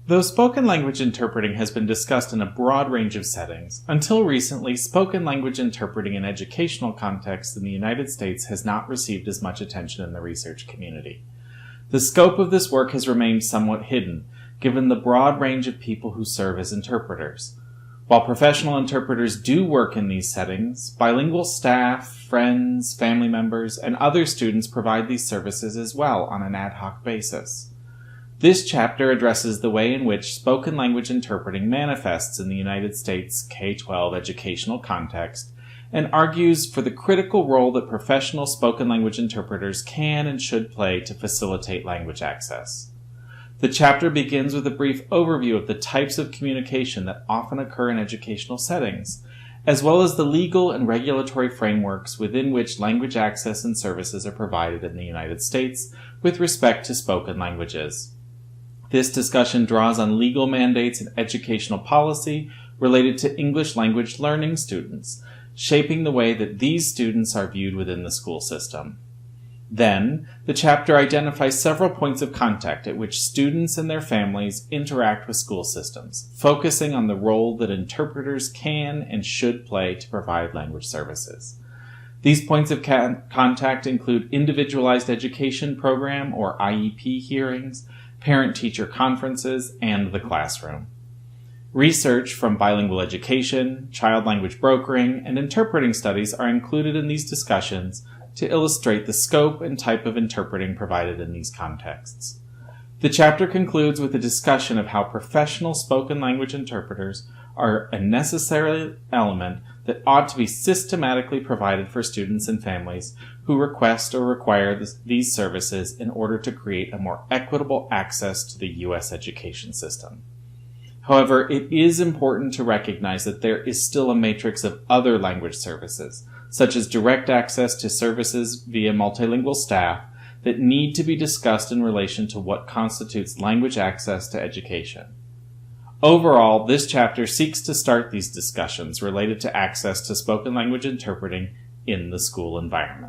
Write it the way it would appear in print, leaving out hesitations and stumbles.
Though spoken language interpreting has been discussed in a broad range of settings, until recently, spoken language interpreting in educational contexts in the United States has not received as much attention in the research community. The scope of this work has remained somewhat hidden, given the broad range of people who serve as interpreters. While professional interpreters do work in these settings, bilingual staff, friends, family members, and other students provide these services as well on an ad hoc basis. This chapter addresses the way in which spoken language interpreting manifests in the United States K-12 educational context and argues for the critical role that professional spoken language interpreters can and should play to facilitate language access. The chapter begins with a brief overview of the types of communication that often occur in educational settings, as well as the legal and regulatory frameworks within which language access and services are provided in the United States with respect to spoken languages. This discussion draws on legal mandates and educational policy related to English language learning students, shaping the way that these students are viewed within the school system. Then, the chapter identifies several points of contact at which students and their families interact with school systems, focusing on the role that interpreters can and should play to provide language services. These points of contact include individualized education program or IEP hearings, parent-teacher conferences, and the classroom. Research from bilingual education, child language brokering, and interpreting studies are included in these discussions to illustrate the scope and type of interpreting provided in these contexts. The chapter concludes with a discussion of how professional spoken language interpreters are a necessary element that ought to be systematically provided for students and families who request or require these services in order to create a more equitable access to the U.S. education system. However, it is important to recognize that there is still a matrix of other language services, such as direct access to services via multilingual staff, that need to be discussed in relation to what constitutes language access to education. Overall, this chapter seeks to start these discussions related to access to spoken language interpreting in the school environment.